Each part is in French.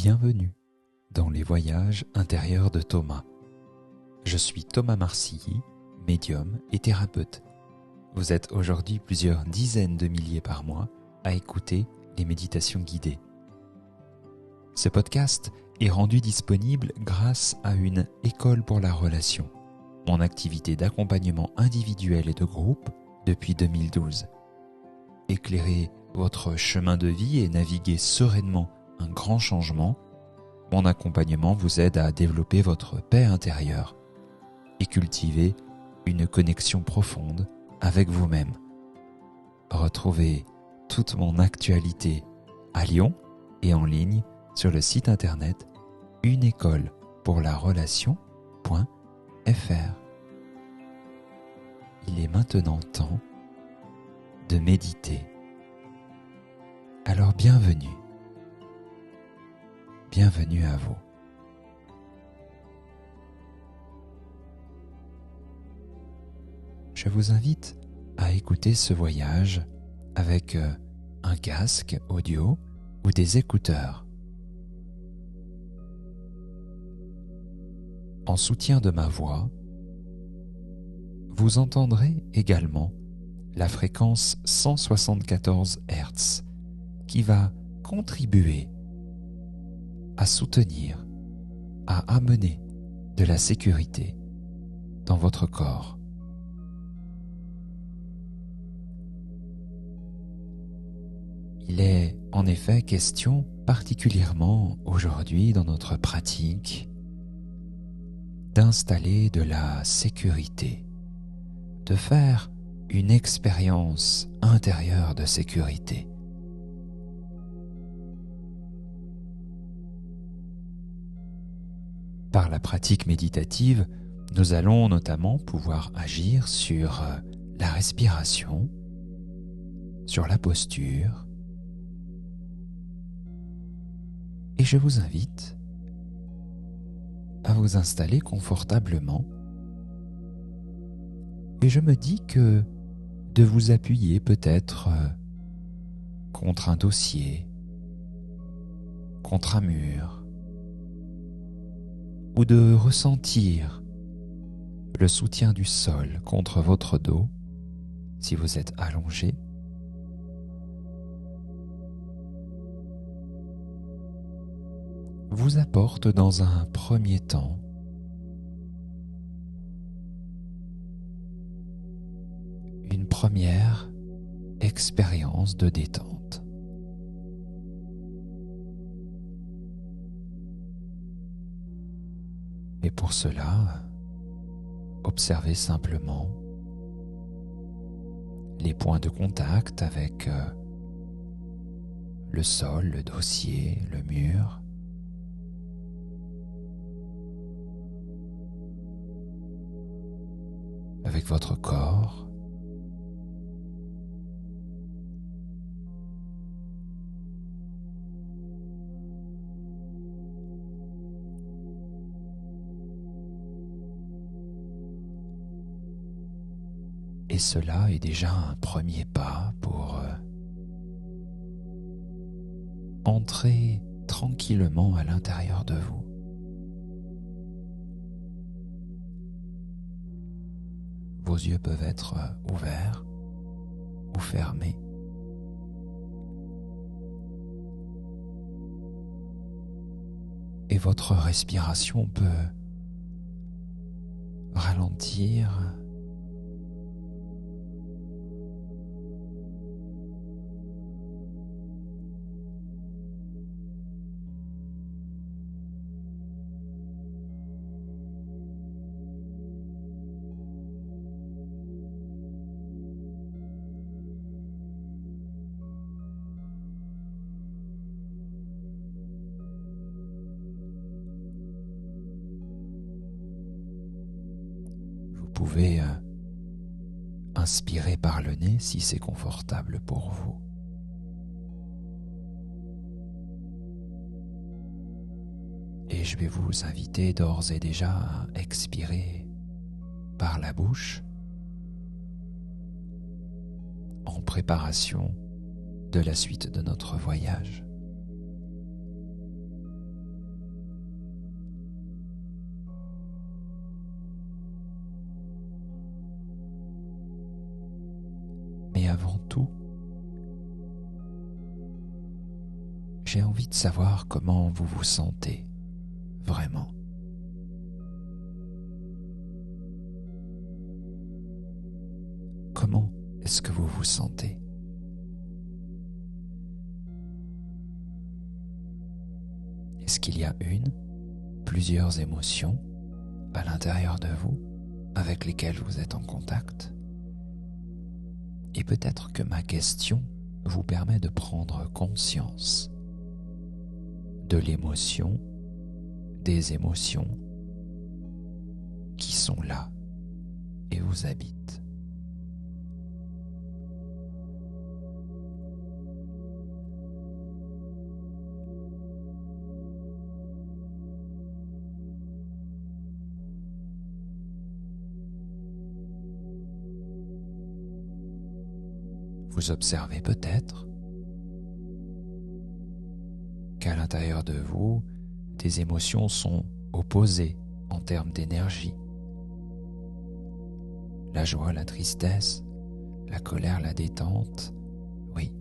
Bienvenue dans les voyages intérieurs de Thomas. Je suis Thomas Marcilly, médium et thérapeute. Vous êtes aujourd'hui plusieurs dizaines de milliers par mois à écouter les méditations guidées. Ce podcast est rendu disponible grâce à une école pour la relation, mon activité d'accompagnement individuel et de groupe depuis 2012. Éclairer votre chemin de vie et naviguer sereinement un grand changement, mon accompagnement vous aide à développer votre paix intérieure et cultiver une connexion profonde avec vous-même. Retrouvez toute mon actualité à Lyon et en ligne sur le site internet uneécolepourlarelation.fr. Il est maintenant temps de méditer. Alors bienvenue à vous. Je vous invite à écouter ce voyage avec un casque audio ou des écouteurs. En soutien de ma voix, vous entendrez également la fréquence 174 Hz qui va contribuer à soutenir, à amener de la sécurité dans votre corps. Il est en effet question, particulièrement aujourd'hui dans notre pratique, d'installer de la sécurité, de faire une expérience intérieure de sécurité. Par la pratique méditative, nous allons notamment pouvoir agir sur la respiration, sur la posture, et je vous invite à vous installer confortablement. Et je me dis que de vous appuyer peut-être contre un dossier, contre un mur, ou de ressentir le soutien du sol contre votre dos si vous êtes allongé, vous apporte dans un premier temps une première expérience de détente. Et pour cela, observez simplement les points de contact avec le sol, le dossier, le mur. Avec votre corps. Et cela est déjà un premier pas pour entrer tranquillement à l'intérieur de vous. Vos yeux peuvent être ouverts ou fermés. Et votre respiration peut ralentir. Vous pouvez inspirer par le nez si c'est confortable pour vous. Et je vais vous inviter d'ores et déjà à expirer par la bouche en préparation de la suite de notre voyage. avant tout, j'ai envie de savoir comment vous vous sentez, vraiment. Comment est-ce que vous vous sentez? Est-ce qu'il y a plusieurs émotions à l'intérieur de vous avec lesquelles vous êtes en contact? Et peut-être que ma question vous permet de prendre conscience de l'émotion, des émotions qui sont là et vous habitent. Vous observez peut-être qu'à l'intérieur de vous, des émotions sont opposées en termes d'énergie. La joie, la tristesse, la colère, la détente, oui,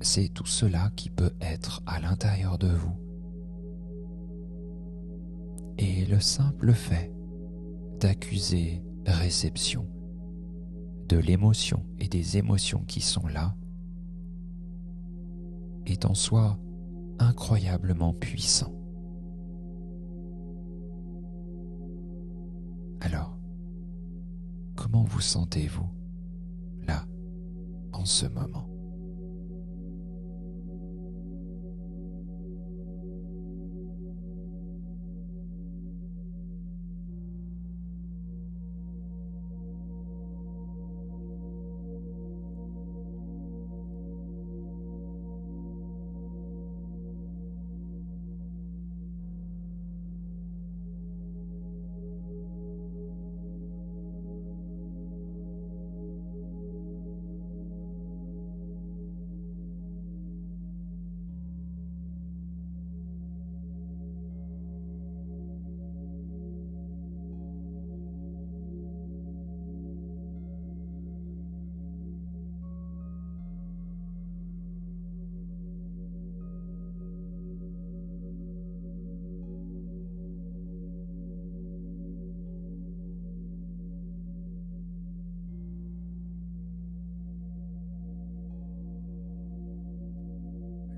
c'est tout cela qui peut être à l'intérieur de vous. Et le simple fait d'accuser réception de l'émotion et des émotions qui sont là est en soi incroyablement puissant. Alors, comment vous sentez-vous là, en ce moment ?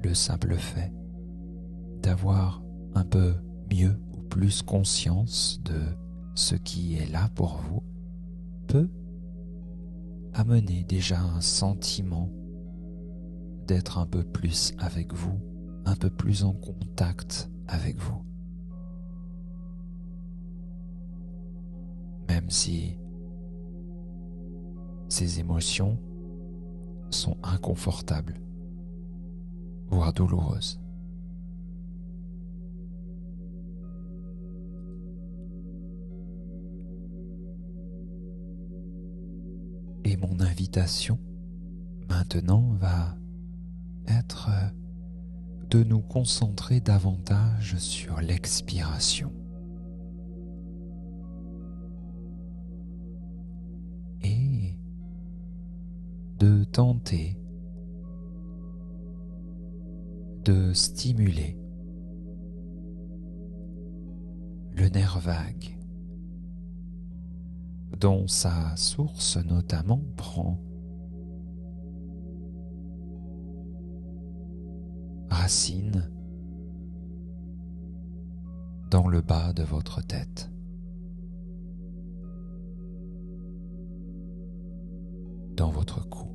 Le simple fait d'avoir un peu mieux ou plus conscience de ce qui est là pour vous peut amener déjà un sentiment d'être un peu plus avec vous, un peu plus en contact avec vous. Même si ces émotions sont inconfortables, voire douloureuse. Et mon invitation maintenant va être de nous concentrer davantage sur l'expiration. Et de tenter de stimuler le nerf vague dont sa source notamment prend racine dans le bas de votre tête. Dans votre cou.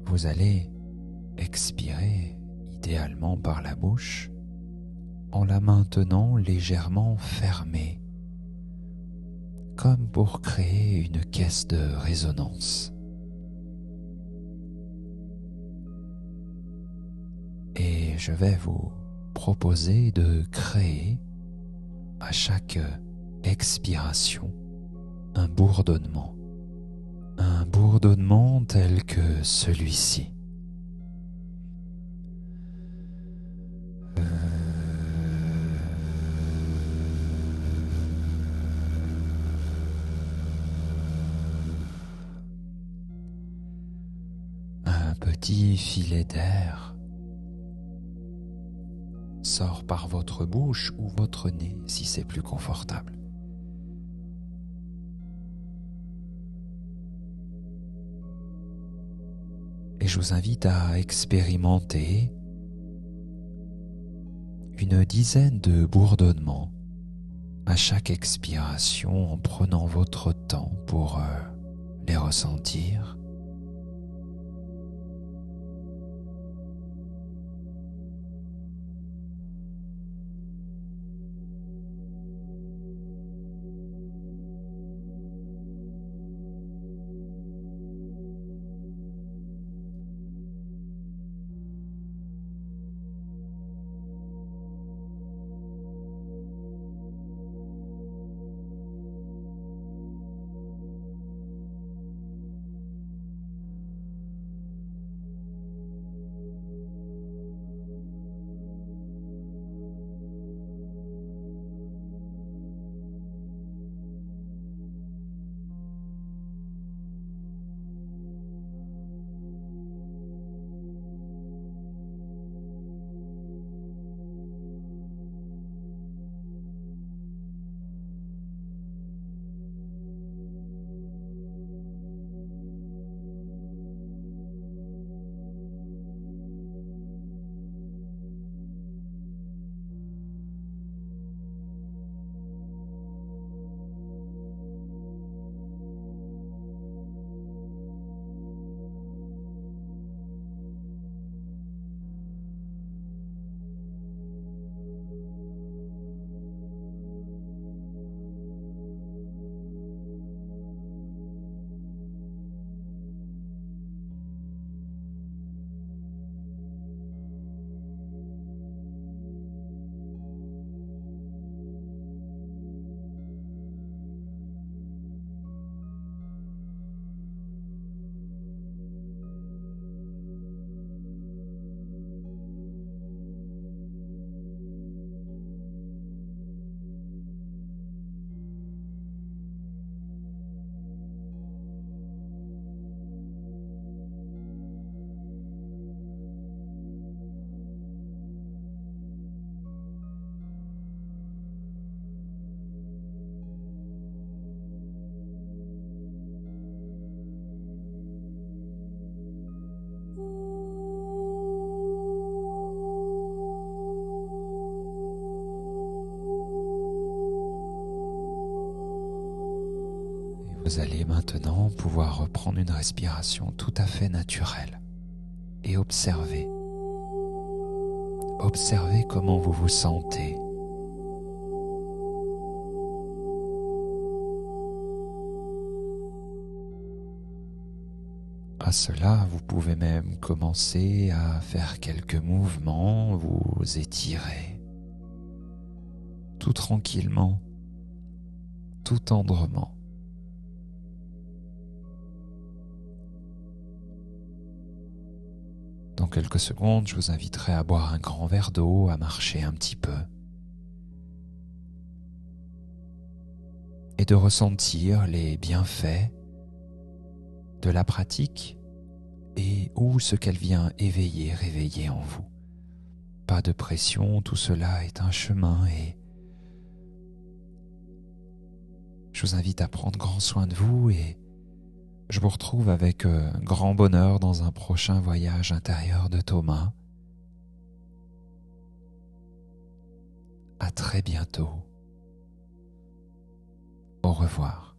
Vous allez expirer idéalement par la bouche en la maintenant légèrement fermée, comme pour créer une caisse de résonance. Et je vais vous proposer de créer à chaque expiration un bourdonnement tel que celui-ci. petit filet d'air sort par votre bouche ou votre nez si c'est plus confortable. Et je vous invite à expérimenter une dizaine de bourdonnements à chaque expiration en prenant votre temps pour les ressentir. Vous allez maintenant pouvoir reprendre une respiration tout à fait naturelle et observer. Observez comment vous vous sentez. À cela, vous pouvez même commencer à faire quelques mouvements, vous étirer, tout tranquillement, tout tendrement. Dans quelques secondes, je vous inviterai à boire un grand verre d'eau, à marcher un petit peu et de ressentir les bienfaits de la pratique et ou ce qu'elle vient éveiller, réveiller en vous. Pas de pression, tout cela est un chemin et je vous invite à prendre grand soin de vous et je vous retrouve avec grand bonheur dans un prochain voyage intérieur de Thomas. À très bientôt. Au revoir.